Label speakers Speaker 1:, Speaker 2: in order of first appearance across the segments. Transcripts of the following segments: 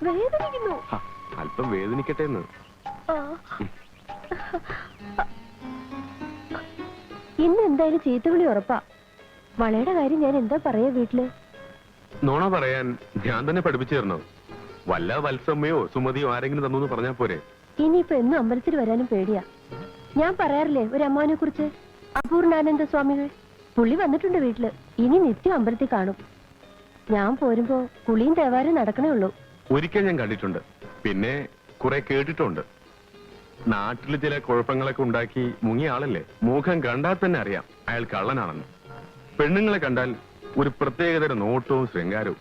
Speaker 1: വേദനിക്കുന്നു.
Speaker 2: അല്പം വേദനിക്കട്ടെ എന്ന്.
Speaker 1: ഇന്ന് എന്തായാലും ചീത്തവിളി ഉറപ്പാ. വളയുടെ കാര്യം ഞാൻ എന്താ പറയാ വീട്ടില്?
Speaker 2: നോണ പറയാൻ ഞാൻ തന്നെ പഠിപ്പിച്ചു തരണോ? വല്ല വത്സമ്മയോ സുമതിയോ ആരെങ്കിലും തന്നു പറഞ്ഞാ പോരെ?
Speaker 1: ഇനിയിപ്പോ എന്നും അമ്പലത്തിൽ വരാനും പേടിയാ. ഞാൻ പറയാറില്ലേ ഒരു അമ്മാവനെ കുറിച്ച്, അപൂർണാനന്ദ സ്വാമികൾ. പുള്ളി വന്നിട്ടുണ്ട് വീട്ടില്. ഇനി നിത്യം അമ്പലത്തിൽ കാണും. ഞാൻ പോരുമ്പോ കുളിയും തേവാരും നടക്കണേ ഉള്ളൂ.
Speaker 2: ഒരിക്കൽ ഞാൻ കണ്ടിട്ടുണ്ട്, പിന്നെ കുറെ കേട്ടിട്ടുണ്ട്. നാട്ടില് ചില കുഴപ്പങ്ങളൊക്കെ ഉണ്ടാക്കി മുങ്ങിയ ആളല്ലേ. മുഖം കണ്ടാൽ തന്നെ അറിയാം അയാൾ കള്ളനാണെന്ന്. പെണ്ണുങ്ങളെ കണ്ടാൽ ഒരു പ്രത്യേകതര നോട്ടവും ശൃംഗാരവും.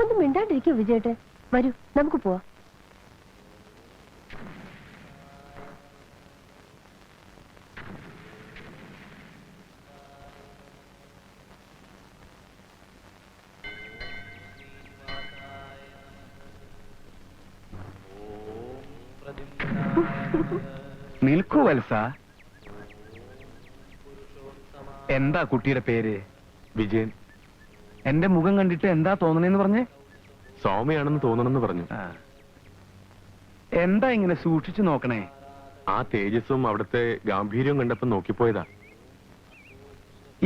Speaker 1: ഒന്ന് മിണ്ടാണ്ടിരിക്കോ വിജയേട്ടെ. വരൂ നമുക്ക് പോവാം.
Speaker 3: നിൽക്കൂ വത്സ. എന്താ കുട്ടിയുടെ പേര്?
Speaker 2: വിജയൻ.
Speaker 3: എന്റെ മുഖം കണ്ടിട്ട് എന്താ തോന്നണേന്ന് പറഞ്ഞേ?
Speaker 2: സൗമ്യയാണെന്ന് തോന്നണമെന്ന് പറഞ്ഞു.
Speaker 3: എന്താ ഇങ്ങനെ സൂക്ഷിച്ചു നോക്കണേ?
Speaker 2: ആ തേജസ്സും അവിടുത്തെ ഗാംഭീര്യവും കണ്ടപ്പോ നോക്കിപ്പോയതാ.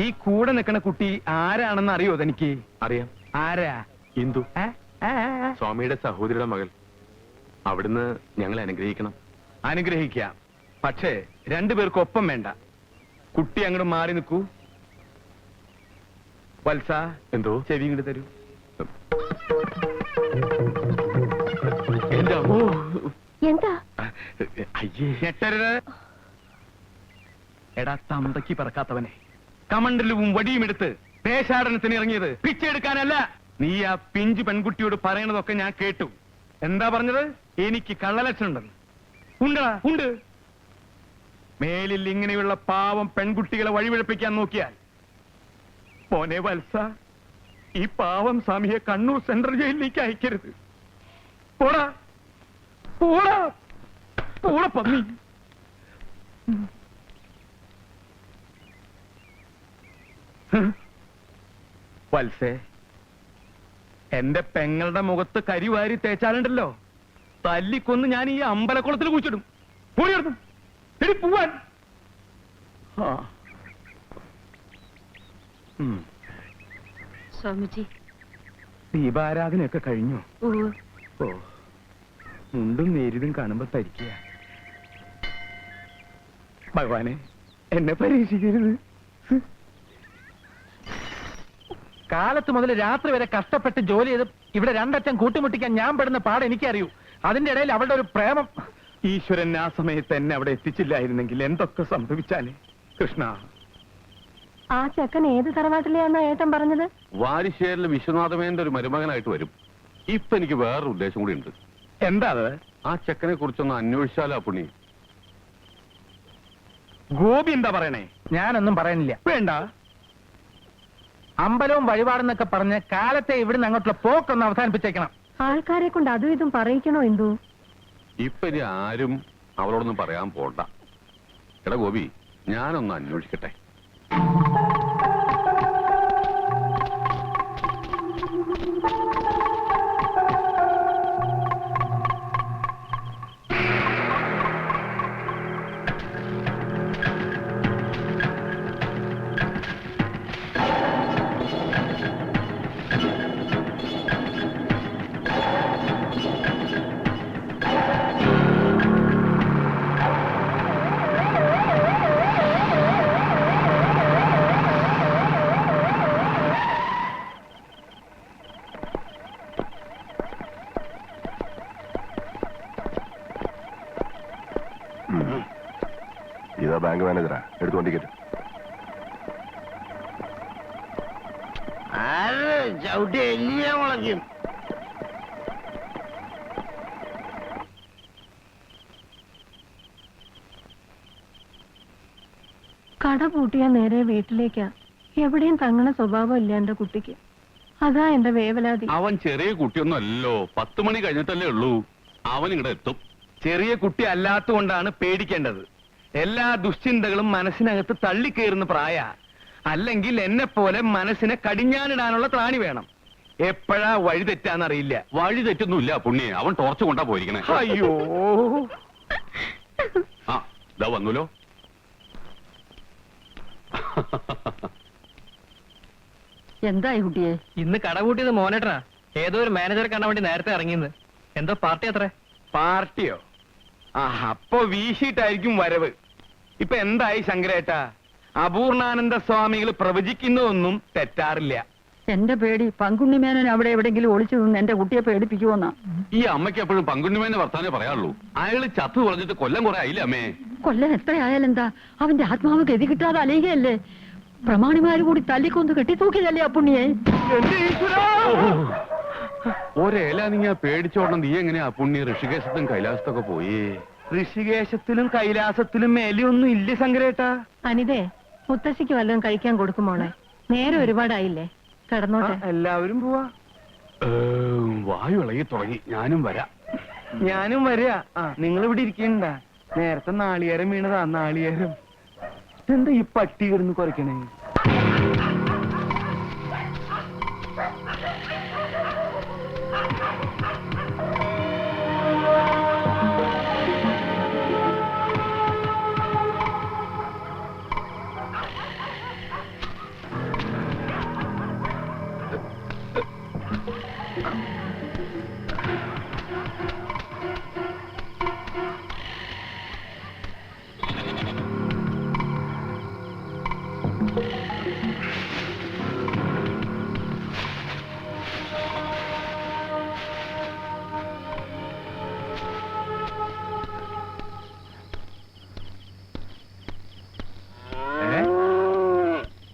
Speaker 3: ഈ കൂടെ നിൽക്കണ കുട്ടി ആരാണെന്ന് അറിയോ തനിക്ക്?
Speaker 2: അറിയാം.
Speaker 3: ആരാ?
Speaker 2: ഇന്ദു, സ്വാമിയുടെ സഹോദരിയുടെ മകൾ. അവിടുന്ന് ഞങ്ങളെ അനുഗ്രഹിക്കണം.
Speaker 3: അനുഗ്രഹിക്കാം, പക്ഷേ രണ്ടുപേർക്കും ഒപ്പം വേണ്ട. കുട്ടി അങ്ങോട്ട് മാറി നിൽക്കൂ. വത്സ,
Speaker 2: എന്തോ?
Speaker 3: ചെവി ഇങ്ങോട്ട് തരൂ.
Speaker 1: എന്താ?
Speaker 3: ഞെട്ടരുത്. എടാ തന്തയ്ക്ക് പറക്കാത്തവനെ, കമണ്ടലും വടിയും എടുത്ത് ദേശാടനത്തിന് ഇറങ്ങിയത് പിച്ചെടുക്കാനല്ല. നീ ആ പിഞ്ചു പെൺകുട്ടിയോട് പറയണതൊക്കെ ഞാൻ കേട്ടു. എന്താ പറഞ്ഞത്? എനിക്ക് കള്ളലക്ഷണം ഉണ്ടെന്ന്. ഉണ്ടടാ, ഉണ്ട്. മേലിൽ ഇങ്ങനെയുള്ള പാവം പെൺകുട്ടികളെ വഴിപിഴപ്പിക്കാൻ നോക്കിയാൽ മോനെ വത്സ, ഈ പാവം സ്വാമിയെ കണ്ണൂർ സെൻട്രൽ ജയിലിലേക്ക് അയക്കരുത്. പോടാ പോടാ പോടാ പന്നി. വത്സേ, എന്റെ പെങ്ങളുടെ മുഖത്ത് കരിവാരി തേച്ചാലുണ്ടല്ലോ, തല്ലിക്കൊന്ന് ഞാൻ ഈ അമ്പലക്കുളത്തിൽ കുഴിച്ചിടും. പോടിയെടുത്തു എടി പോവാൻ.
Speaker 1: സ്വാമിജി,
Speaker 3: ദീപാരാധനയൊക്കെ കഴിഞ്ഞു? ഓ, മുണ്ടും നേരിതും കാണുമ്പോ തരിക്കുക. ഭഗവാനെ, എന്നെ പരീക്ഷിക്കരുത്. കാലത്ത് മുതൽ രാത്രി വരെ കഷ്ടപ്പെട്ട് ജോലി ചെയ്ത് ഇവിടെ രണ്ടറ്റം കൂട്ടിമുട്ടിക്കാൻ ഞാൻ പെടുന്ന പാട് എനിക്കറിയൂ. അതിന്റെ ഇടയിൽ അവളുടെ ഒരു പ്രേമം. ഈശ്വരൻ ആ സമയത്ത് എന്നെ അവിടെ എത്തിച്ചില്ലായിരുന്നെങ്കിൽ എന്തൊക്കെ സംഭവിച്ചാലേ. കൃഷ്ണ,
Speaker 1: ആ ചെക്കൻ ഏത് തറവാട്ടിലെയാന്നാ ഏട്ടൻ പറഞ്ഞത്?
Speaker 2: വാരിശ്ശേരിലെ വിശ്വനാഥമേന്റെ ഒരു മരുമകനായിട്ട് വരും. ഇപ്പൊ എനിക്ക് വേറൊരു ഉദ്ദേശം കൂടി ഉണ്ട്.
Speaker 3: എന്താ അത്?
Speaker 2: ആ ചെക്കനെ കുറിച്ചൊന്ന് അന്വേഷിച്ചാലോ പുണ്ണി?
Speaker 3: ഗോപി എന്താ പറയണേ? ഞാനൊന്നും പറയാനില്ല. വേണ്ട. അമ്പലവും വഴിപാടെന്നൊക്കെ പറഞ്ഞ് കാലത്തെ ഇവിടുന്ന് അങ്ങോട്ടുള്ള പോക്കൊന്ന് അവസാനിപ്പിച്ചേക്കണം.
Speaker 1: ആൾക്കാരെ കൊണ്ട് അതും ഇതും പറയിക്കണോ എന്തോ?
Speaker 2: ഇപ്പൊ ഇനി ആരും അവളോടൊന്നും പറയാൻ പോണ്ട. എടാ ഗോപി, ഞാനൊന്ന് അന്വേഷിക്കട്ടെ.
Speaker 4: ഇതാ ബാങ്ക് മാനേജറാ, എടുത്തോണ്ട് ടിക്കറ്റ്.
Speaker 5: ചവിട്ടി എല്ലിയാ മുളയ്ക്കും.
Speaker 1: കട പൂട്ടിയാ നേരെ വീട്ടിലേക്കാ. എവിടെയും തങ്ങണ സ്വഭാവം ഇല്ല എന്റെ കുട്ടിക്ക്. അതാ എന്റെ വേവലാതി.
Speaker 2: അവൻ ചെറിയ കുട്ടിയൊന്നും അല്ലല്ലോ, 10 മണി കഴിഞ്ഞിട്ടല്ലേ ഉള്ളൂ. അവൻ ഇവിടെ എത്തും.
Speaker 3: ചെറിയ കുട്ടി അല്ലാത്തതുകൊണ്ടാണ് പേടിക്കേണ്ടത്. എല്ലാ ദുശ്ചിന്തകളും മനസ്സിനകത്ത് തള്ളിക്കയറുന്ന പ്രായ. അല്ലെങ്കിൽ എന്നെ പോലെ മനസ്സിനെ കടിഞ്ഞാനിടാനുള്ള ത്രാണി വേണം. എപ്പോഴാ വഴി തെറ്റാന്നറിയില്ല.
Speaker 2: വഴി തെറ്റൊന്നുമില്ല പുണ്യെ, അവൻ ടോർച്ച് കൊണ്ടാ പോയിരിക്കണേ.
Speaker 3: അയ്യോ,
Speaker 2: ആ ഇതാ വന്നല്ലോ.
Speaker 6: എന്തായി കുട്ടിയെ?
Speaker 7: ഇന്ന് കട കൂട്ടിയത് മോനേട്ടനാ. ഏതോ ഒരു മാനേജറെ കാണാൻ വേണ്ടി നേരത്തെ ഇറങ്ങിയെന്ന്. എന്തോ പാർട്ടി അത്രേ.
Speaker 3: പാർട്ടിയോ? ആ, അപ്പൊ വീശിട്ടായിരിക്കും വരവ്. ഇപ്പൊ എന്തായി ശങ്കരേട്ടാ? അപൂർണാനന്ദ സ്വാമികൾ പ്രവചിക്കുന്നതൊന്നും തെറ്റാറില്ല.
Speaker 6: എന്റെ പേടി പങ്കുണ്ണിമേനൻ അവിടെ എവിടെങ്കിലും ഒളിച്ചു നിന്ന് എന്റെ കുട്ടിയെ പേടിപ്പിക്കുമെന്നാ.
Speaker 2: ഈ അമ്മയ്ക്ക് എപ്പോഴും പങ്കുണ്ണിമേനെ വർത്താനേ പറയാറുള്ളൂ. അയാള് ചത്തു പറഞ്ഞിട്ട് കൊല്ലം കുറെ ആയില്ലേ അമ്മേ?
Speaker 6: കൊല്ലം എത്രയായാലെന്താ, അവന്റെ ആത്മാവ് ഗതി കിട്ടാതെ അലയുകയല്ലേ. പ്രമാണിമാര് കൂടി തല്ലിക്കൊന്ന് കെട്ടിത്തൂക്കിയതല്ലേ ആ പുണ്യെ.
Speaker 2: ഒരേല നീ പേടിച്ചോടണം. നീ എങ്ങനെയാ പുണ്യ ഋഷികേശത്തും കൈലാസത്തൊക്കെ പോയി?
Speaker 3: ഋഷികേശത്തിലും കൈലാസത്തിലും മേലെയൊന്നും ഇല്ല ശങ്കരേട്ടാ.
Speaker 1: അനിതേ, മുത്തശ്ശിക്ക് വല്ലതും കഴിക്കാൻ കൊടുക്കുമോളെ. നേരെ ഒരുപാടായില്ലേ, കിടന്നോട്ടെ.
Speaker 3: എല്ലാവരും പോവാ.
Speaker 2: വായു ഇളകി തുടങ്ങി. ഞാനും വരാം.
Speaker 3: ഞാനും വരിക. നിങ്ങൾ ഇവിടെ ഇരിക്കണ്ട. നേരത്തെ നാളികേരം വീണതാ. നാളികേരം എന്താ ഈ പട്ടി കിടന്ന് കുറയ്ക്കണേ?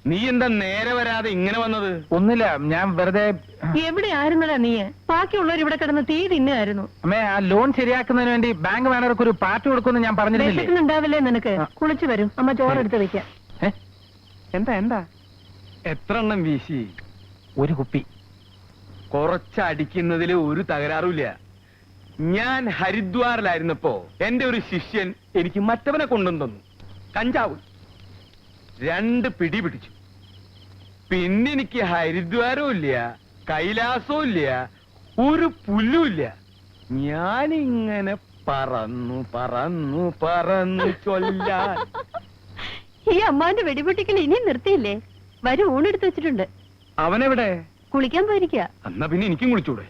Speaker 3: നീ എന്താ നേരെ വരാതെ ഇങ്ങനെ വന്നത്?
Speaker 7: ഒന്നുമില്ല, ഞാൻ വെറുതെ.
Speaker 1: എവിടെ ആയിരുന്നടാ നീ? ബാക്കിയുള്ളവർ ഇവിടെ കിടന്ന് തീ തിന്നായിരുന്നു.
Speaker 7: അമ്മേ, ആ ലോൺ ശരിയാക്കുന്നതിന് വേണ്ടി ബാങ്ക് മാനേജർക്ക് ഒരു പാർട്ടി കൊടുക്കുമെന്ന് ഞാൻ പറഞ്ഞിരുന്നില്ലേ?
Speaker 1: വിശക്കുന്നുണ്ടാവില്ലേ നിനക്ക്? കുളിച്ചു വരും, അമ്മ ചോറെടുത്ത് വെക്കാം.
Speaker 3: എന്താ എന്താ? എത്ര എണ്ണം വീശി?
Speaker 7: ഒരു കുപ്പി.
Speaker 3: കുറച്ചടിക്കുന്നതിൽ ഒരു തകരാറുമില്ല. ഞാൻ ഹരിദ്വാറിലായിരുന്നപ്പോ എന്റെ ഒരു ശിഷ്യൻ എനിക്ക് മറ്റവനെ കൊണ്ടുവന്നു തന്നു. കഞ്ചാവ് 2 പിടി പിടിച്ചു. പിന്നെ എനിക്ക് ഹരിദ്വാരവും ഇല്ല, കൈലാസവും ഇല്ല, ഒരു പുല്ലുമില്ല. ഞാനിങ്ങനെ പറന്നു പറന്നു പറന്നു ചൊല്ലാൻ.
Speaker 1: ഈ അമ്മാന്റെ വെടിപൊട്ടിക്കൽ ഇനിയും നിർത്തിയില്ലേ? വരും, ഊണെടുത്ത് വെച്ചിട്ടുണ്ട്.
Speaker 3: അവനെവിടെ?
Speaker 1: കുളിക്കാൻ പോയിരിക്കുക.
Speaker 3: എന്നാ പിന്നെ എനിക്കും കുളിച്ചൂടെ?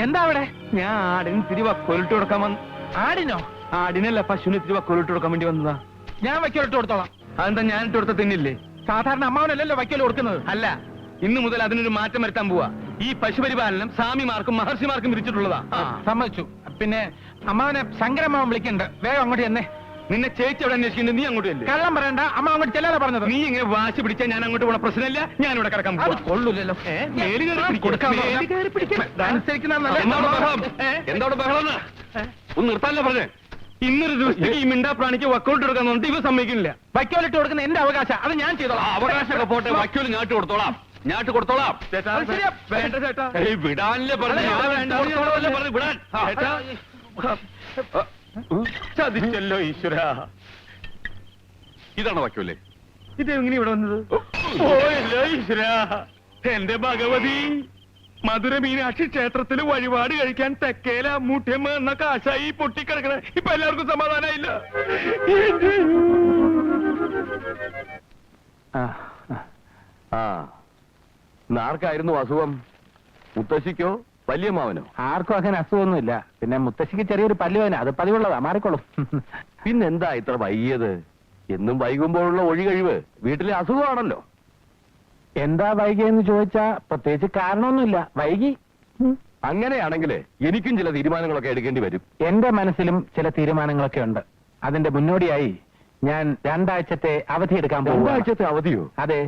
Speaker 7: എന്താ അവിടെ?
Speaker 3: ഞാൻ ആടിന് ഇത്തിരി വക്കോലിട്ട് കൊടുക്കാൻ വന്നു.
Speaker 7: ആടിനോ?
Speaker 3: ആടിനല്ല, പശുവിന് ഇത്തിരി വക്കോലിട്ട് കൊടുക്കാൻ വേണ്ടി വന്നതാ.
Speaker 7: ഞാൻ വയ്ക്കലിട്ട് കൊടുത്തോളാം.
Speaker 3: അതെന്താ ഞാൻ ഇട്ട് കൊടുത്ത തിന്നില്ലേ?
Speaker 7: സാധാരണ അമ്മാവനല്ലല്ലോ വയ്ക്കൽ കൊടുക്കുന്നത്.
Speaker 3: അല്ല, ഇന്നു മുതൽ അതിനൊരു മാറ്റം വരുത്താൻ പോവാ. ഈ പശുപരിപാലനം സ്വാമിമാർക്കും മഹർഷിമാർക്കും വിരിച്ചിട്ടുള്ളതാ.
Speaker 7: സമ്മതിച്ചു. പിന്നെ അമ്മാവനെ ശങ്കരമ്മാവൻ വിളിക്കണ്ട്. വേഗം അങ്ങോട്ട് ചെന്നേ.
Speaker 3: നിന്നെ ചേച്ചി അവിടെ അന്വേഷിക്കുന്നത്, നീ അങ്ങോട്ട് അല്ലേ?
Speaker 7: കള്ളം പറയണ്ട, അമ്മ അങ്ങോട്ട് ചെല്ലാതെ പറഞ്ഞത്.
Speaker 3: നീ ഇങ്ങനെ വാശി പിടിച്ചാൽ ഞാൻ അങ്ങോട്ട് പോണ പ്രശ്നമില്ല. ഞാൻ ഇവിടെ കിടക്കാൻ
Speaker 7: അത് കൊള്ളൂലല്ലോ.
Speaker 2: എന്തോടെ ബഹളം? ഒന്ന് നിർത്താനല്ലേ പറഞ്ഞേ?
Speaker 3: ഇന്നൊരു ദിവസത്തേക്ക് ഈ മിണ്ടാ പ്രാണിക്ക് വക്കൗട്ട് എടുക്കാൻ പറഞ്ഞിട്ട് ഇവ സമ്മതിക്കുന്നില്ല.
Speaker 7: വയ്ക്കോലിട്ട് കൊടുക്കുന്ന എന്റെ അവകാശം, അത് ഞാൻ ചെയ്തോളാം.
Speaker 2: അവകാശമൊക്കെ പോട്ടെ, വക്കീല് ഞാട്ട് കൊടുത്തോളാം. ഞാട്ട് കൊടുത്തോളാം.
Speaker 3: അത് ശരിയാ. വേണ്ട ചേട്ടാ.
Speaker 2: വിടാനല്ലേ പറഞ്ഞു? വിടാൻ.
Speaker 3: ചതിച്ചല്ലോ ഈശ്വര.
Speaker 2: ഇതാണ് വക്കീലേ.
Speaker 3: ഇതെങ്ങനെ ഇവിടെ വന്നത്? ഓയല്ലോ ഈശ്വര. എന്റെ ഭഗവതി, മധുര മീനാക്ഷി ക്ഷേത്രത്തിൽ വഴിപാട് കഴിക്കാൻ തെക്കേല മൂട്ടിയമ്മ എന്ന കാശായി പൊട്ടിക്കിടക്കണ. ഇപ്പൊ എല്ലാവർക്കും സമാധാനമായില്ല.
Speaker 4: ആർക്കായിരുന്നു അസുഖം? മുത്തശ്ശിക്കോ വല്യമ്മാവനോ?
Speaker 7: ആർക്കും അങ്ങനെ അസുഖമൊന്നുമില്ല. പിന്നെ മുത്തശ്ശിക്ക് ചെറിയൊരു പല്ലുവേന, അത് പതിവുള്ളതാ, മാറിക്കോളും.
Speaker 4: പിന്നെന്താ ഇത്ര വൈകിയത്? എന്നും വൈകുമ്പോഴുള്ള ഒഴികഴിവ് വീട്ടിലെ അസുഖമാണല്ലോ.
Speaker 7: എന്താ വൈകിയെന്ന് ചോദിച്ചാ പ്രത്യേകിച്ച് കാരണമൊന്നുമില്ല, വൈകി.
Speaker 4: അങ്ങനെയാണെങ്കിൽ എനിക്കും ചില തീരുമാനങ്ങളൊക്കെ എടുക്കേണ്ടി വരും.
Speaker 7: എന്റെ മനസ്സിലും ചില തീരുമാനങ്ങളൊക്കെ ഉണ്ട്. അതിന്റെ മുന്നോടിയായി ഞാൻ 2 ആഴ്ചത്തെ അവധി എടുക്കാൻ പോകും.
Speaker 4: 2 ആഴ്ചത്തെ അവധിയോ?
Speaker 7: അതെ,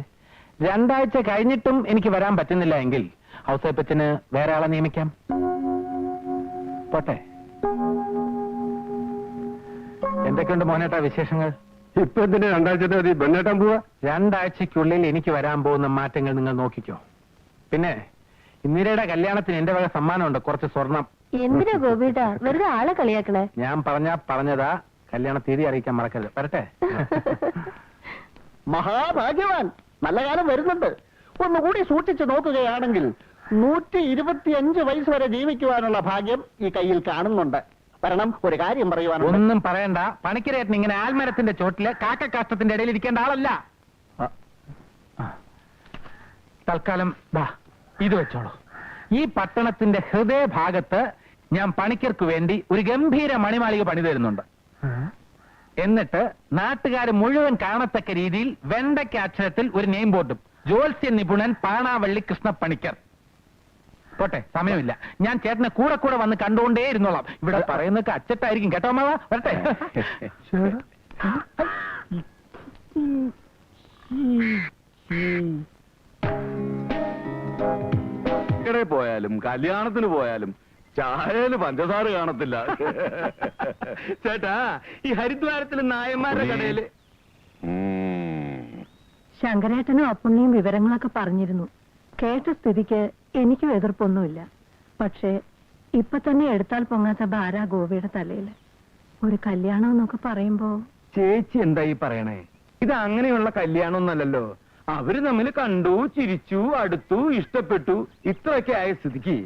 Speaker 7: 2 ആഴ്ച കഴിഞ്ഞിട്ടും എനിക്ക് വരാൻ പറ്റുന്നില്ല എങ്കിൽ ഔസേപ്പച്ചന് വേറെ ആളെ നിയമിക്കാം. പോട്ടെ. എന്തൊക്കെയുണ്ട് മോനേട്ടാ വിശേഷങ്ങൾ?
Speaker 4: ഇപ്പൊ എന്തിനാ രണ്ടാഴ്ചത്തെ മതി പെണ്ണേട്ടാൻ പോവാ?
Speaker 7: 2 ആഴ്ചയ്ക്കുള്ളിൽ എനിക്ക് വരാൻ പോകുന്ന മാറ്റങ്ങൾ നിങ്ങൾ നോക്കിക്കോ. പിന്നെ ഇന്ദിരയുടെ കല്യാണത്തിന് എന്റെ വക സമ്മാനമുണ്ട്, കുറച്ച് സ്വർണം.
Speaker 1: എന്തിനാ ഗോപിയേട്ടാ വെറുതെ ആളെ കളിയാക്കണേ?
Speaker 7: ഞാൻ പറഞ്ഞതാ. കല്യാണ തീയതി അറിയിക്കാൻ മറക്കരുത്. വരട്ടെ.
Speaker 5: മഹാഭാഗ്യവാൻ, നല്ല കാലം വരുന്നുണ്ട്. ഒന്നുകൂടി സൂക്ഷിച്ചു നോക്കുകയാണെങ്കിൽ 125 വയസ്സ് വരെ ജീവിക്കുവാനുള്ള ഭാഗ്യം ഈ കയ്യിൽ കാണുന്നുണ്ട്. കാരണം ഒരു കാര്യം പറയുവാനുണ്ട്.
Speaker 7: ഒന്നും പറയണ്ട. പണിക്കരേട്ടൻ ഇങ്ങനെ ആൽമരത്തിന്റെ ചോട്ടില് കാക്കക്കാഷ്ടത്തിന്റെ ഇടയിൽ ഇരിക്കേണ്ട ആളല്ല. തൽക്കാലം ദാ ഇത് വെച്ചോളൂ. ഈ പട്ടണത്തിന്റെ ഹൃദയഭാഗത്ത് ഞാൻ പണിക്കർക്ക് വേണ്ടി ഒരു ഗംഭീര മണിമാളിക പണി തരുന്നുണ്ട്. എന്നിട്ട് നാട്ടുകാർ മുഴുവൻ കാണത്തക്ക രീതിയിൽ വെണ്ടയ്ക്ക അക്ഷരത്തിൽ ഒരു നെയിം ബോർഡും, ജ്യോത്സ്യ നിപുണൻ പാണാവള്ളി കൃഷ്ണ പണിക്കർ. പോട്ടെ, സമയമില്ല. ഞാൻ ചേട്ടനെ കൂടെ കൂടെ വന്ന് കണ്ടുകൊണ്ടേ ഇരുന്നോളാം. ഇവിടെ പറയുന്നൊക്കെ അച്ചട്ടായിരിക്കും കേട്ടോ മാവ. വരട്ടെ.
Speaker 4: കടയിൽ പോയാലും കല്യാണത്തിന് പോയാലും ചായയില് പഞ്ചസാര കാണത്തില്ല.
Speaker 3: ചേട്ടാ, ഈ ഹരിദ്വാരത്തിലെ നായന്മാരുടെ കടയില്
Speaker 6: ശങ്കരേട്ടനും അപ്പുണ്ണിയും വിവരങ്ങളൊക്കെ പറഞ്ഞിരുന്നു. കേട്ട സ്ഥിതിക്ക് എനിക്കും എതിർപ്പൊന്നുമില്ല. പക്ഷേ ഇപ്പൊ തന്നെ എടുത്താൽ പൊങ്ങാത്ത ഭാര ഗോപിയുടെ തലയിൽ. ഒരു കല്യാണം എന്നൊക്കെ പറയുമ്പോ
Speaker 3: ചേച്ചി എന്താ ഈ പറയണേ? ഇത് അങ്ങനെയുള്ള കല്യാണമൊന്നല്ലല്ലോ. അവര് തമ്മിൽ കണ്ടു, ചിരിച്ചു, അടുത്തു, ഇഷ്ടപ്പെട്ടു, ഇത്രയൊക്കെ ആയ സ്ഥിതിക്ക്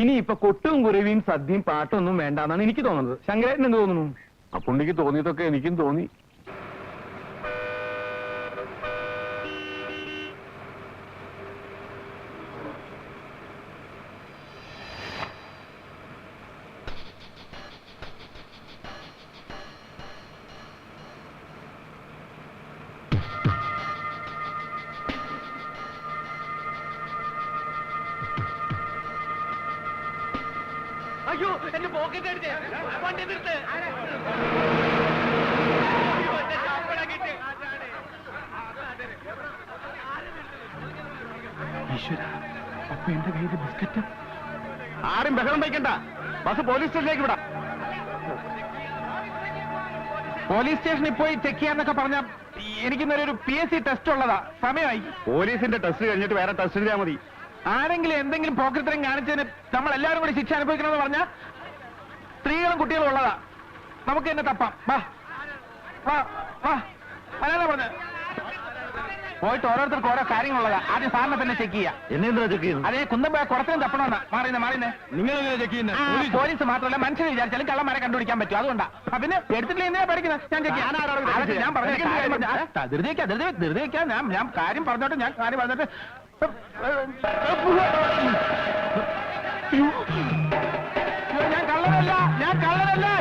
Speaker 3: ഇനി ഇപ്പൊ കൊട്ടും കുരവിയും സദ്യയും പാട്ടൊന്നും വേണ്ടാന്നാണ് എനിക്ക് തോന്നുന്നത്. ശങ്കരേട്ടൻ എന്ത് തോന്നുന്നു?
Speaker 4: അപ്പുണ്ണിക്ക് തോന്നിയതൊക്കെ എനിക്കും തോന്നി.
Speaker 3: അയ്യോ, എന്റെ പോക്കറ്റ് അടിച്ചേ. വണ്ടി നിർത്ത്. അപ്പൊ എന്റെ കയ്യിൽ ബിസ്ക്കറ്റ്.
Speaker 4: ആരും ബഹളം വയ്ക്കണ്ട. ബസ് പോലീസ് സ്റ്റേഷനിലേക്ക് വിടാം.
Speaker 7: പോലീസ് സ്റ്റേഷനിൽ പോയി ചെക്ക് ചെയ്യാന്നൊക്കെ പറഞ്ഞ എനിക്കിന്നൊരു PSC ടെസ്റ്റ് ഉള്ളതാ. സമയമായി.
Speaker 4: പോലീസിന്റെ ടെസ്റ്റ് കഴിഞ്ഞിട്ട് വേറെ ടെസ്റ്റ് ചെയ്താൽ മതി.
Speaker 7: ആരെങ്കിലും എന്തെങ്കിലും പോക്കറ്റരം കാണിച്ചതിന് നമ്മൾ എല്ലാവരും കൂടി ശിക്ഷ അനുഭവിക്കണമെന്ന് പറഞ്ഞ സ്ത്രീകളും കുട്ടികളും ഉള്ളതാ. നമുക്ക് തന്നെ തപ്പാം. വാ വാ വാ. അല്ലാതെ പറഞ്ഞ പോയിട്ട് ഓരോരുത്തർക്ക് ഓരോ കാര്യങ്ങളുള്ളതാ. ആദ്യം സാറിനെ തന്നെ ചെക്ക് ചെയ്യാം.
Speaker 4: എന്നെന്താ ചെക്ക് ചെയ്യുന്നത്?
Speaker 7: അതേ കുന്തം കുടത്തിനും തപ്പണമെന്നാ. മാറിയുന്നേ.
Speaker 3: നിങ്ങൾ എങ്ങനെ ചെക്ക് ചെയ്യുന്നത്?
Speaker 7: പോലീസ് മാത്രമല്ല, മനുഷ്യനെ വിചാരിച്ചാലും കള്ളന്മാരെ കണ്ടുപിടിക്കാൻ പറ്റും. അതുകൊണ്ടാ. പിന്നെ എടുത്തിട്ടില്ല എന്തിനാ പഠിക്കുന്നത്? ഞാൻ ചെക്ക് ചെയ്യാം. ഞാൻ പറഞ്ഞ ധൃതിവെക്കാം. ഞാൻ കാര്യം പറഞ്ഞോട്ടെ. ഞാൻ കള്ളനല്ല.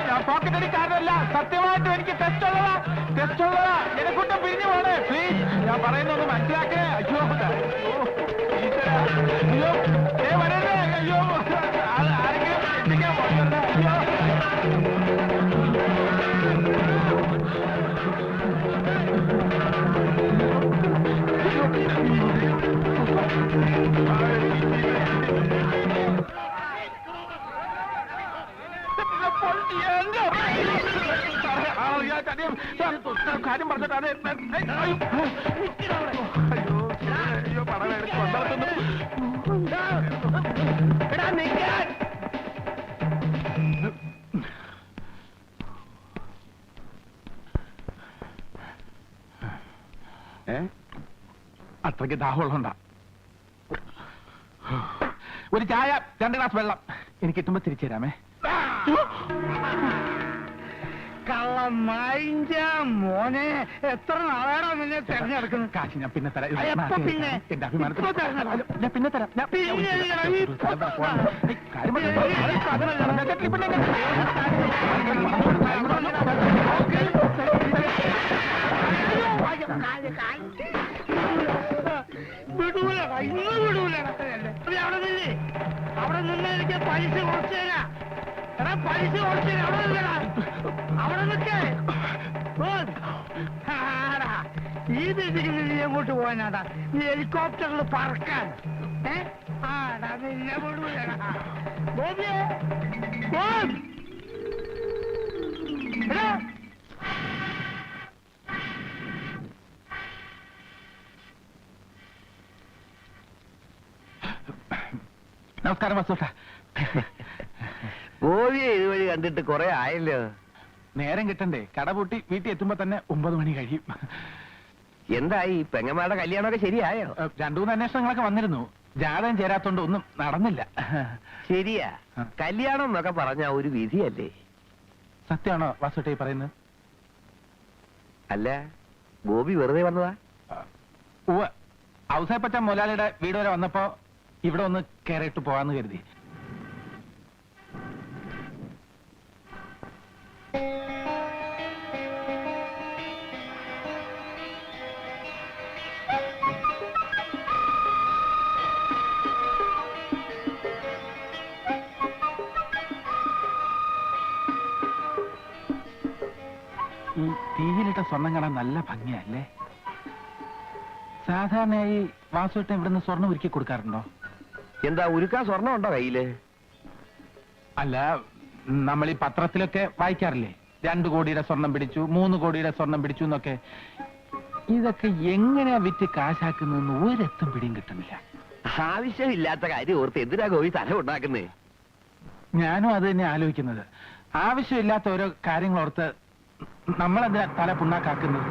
Speaker 7: ഞാൻ പോക്കറ്റ് അടിക്കാരനല്ല. സത്യമായിട്ടും എനിക്ക് ടെസ്റ്റ് ഉള്ളതാ. എന്നെക്കൊണ്ട് പിരിഞ്ഞു പോണേ പ്ലീസ്. ഞാൻ പറയുന്നൊന്ന് മനസ്സിലാക്കണേ. അയ്യോ ഈശ്വരാ. അയ്യോ വരരുതേ. അയ്യോ ആരെങ്കിലും എത്തിക്കാൻ പോകുന്നുണ്ട്. അയ്യോ കാര്യം പറഞ്ഞിട്ട് അതെ. അയ്യോ പടവേ കൊണ്ടാക്കുന്നു. അത്രയ്ക്ക് ദാഹമുള്ളതുകൊണ്ടാ. ഒരു ചായ, 2 ഗ്ലാസ് വെള്ളം എനിക്ക് കിട്ടുമ്പോ തിരിച്ചു തരാമേ.
Speaker 5: മോനെ, എത്ര നാളാണോ നിന്നെ തെരഞ്ഞെടുക്കുന്നത്?
Speaker 7: കാശ് ഞാൻ പിന്നെ തരാം.
Speaker 5: എപ്പോ പിന്നെ?
Speaker 7: എന്റെ അഭിമാനത്തിൽ
Speaker 5: ഇപ്പോ തരണം.
Speaker 7: ഞാൻ പിന്നെ തരാം.
Speaker 5: വിടൂലടാ, ഇന്ന് വിടൂലടാ. അവിടെ നിന്നേ, അവിടെ നിന്ന് എനിക്ക് പൈസ കുറച്ചു തരാം. എടാ പൈസ കുറച്ചു തരാം. അവിടെ നിന്നടാ, അവിടെ നിൽക്കേ. ഈ
Speaker 8: ഈ രീതിയിൽ നീ എങ്ങോട്ട് പോകാനാടാ? നീ ഹെലികോപ്റ്ററിൽ പറക്കാൻ ആടാ നിന്നെ വിടൂലടാ. ഗോപിയേ, ഗോപ്. എടാ.
Speaker 7: നമസ്കാരം വസൂട്ട.
Speaker 5: ഗോപിയെ ഇതുവഴി കണ്ടിട്ട് കുറെ ആയല്ലോ.
Speaker 7: നേരം കിട്ടണ്ടേ? കടപൂട്ടി വീട്ടിൽ എത്തുമ്പോ തന്നെ 9 മണി കഴിയും.
Speaker 5: എന്തായി പെങ്ങന്മാരുടെ കല്യാണമൊക്കെ ശരിയായോ?
Speaker 7: 2-3 അന്വേഷണങ്ങളൊക്കെ വന്നിരുന്നു. ജാതകം ചേരാത്തോണ്ട് ഒന്നും നടന്നില്ല.
Speaker 5: ശരിയാ, കല്യാണം എന്നൊക്കെ പറഞ്ഞ ഒരു വിധിയല്ലേ?
Speaker 7: സത്യമാണോ വാസുട്ടേ പറയുന്നത്?
Speaker 5: അല്ല, ഗോപി വെറുതെ വന്നതാ?
Speaker 7: ഉവ്വ്. ഔസേപ്പച്ച മുതലാളിയുടെ വീട് വരെ വന്നപ്പോ ഇവിടെ ഒന്ന് കയറിയിട്ട് പോകാന്ന് കരുതി. ഈ തീയിലിട്ട സ്വർണം കാണാൻ നല്ല ഭംഗിയല്ലേ? സാധാരണയായി വാസുവേട്ടൻ ഇവിടുന്ന് സ്വർണം ഒരുക്കി കൊടുക്കാറുണ്ടോ?
Speaker 5: എന്താ ഉരുക്കാൻ സ്വർണ്ണം ഉണ്ടോ കയ്യില്?
Speaker 7: അല്ല, നമ്മൾ ഈ പത്രത്തിലൊക്കെ വായിക്കാറില്ലേ, 2 കോടിയുടെ സ്വർണം പിടിച്ചു, 3 കോടിയുടെ സ്വർണം പിടിച്ചു എന്നൊക്കെ. ഇതൊക്കെ എങ്ങനെയാ വിറ്റ് കാശാക്കുന്നതെന്ന് ഒരെത്തും പിടിയും കിട്ടുന്നില്ല.
Speaker 5: ആവശ്യമില്ലാത്ത കാര്യം ഓർത്ത് എന്തിനാ ഗോപി തല ഉണ്ടാക്കുന്നേ?
Speaker 7: ഞാനും അത് തന്നെ ആലോചിക്കുന്നത്. ആവശ്യമില്ലാത്ത ഓരോ കാര്യങ്ങൾ ഓർത്ത് നമ്മളെന്താ തല പുണ്ണാക്കാക്കുന്നത്?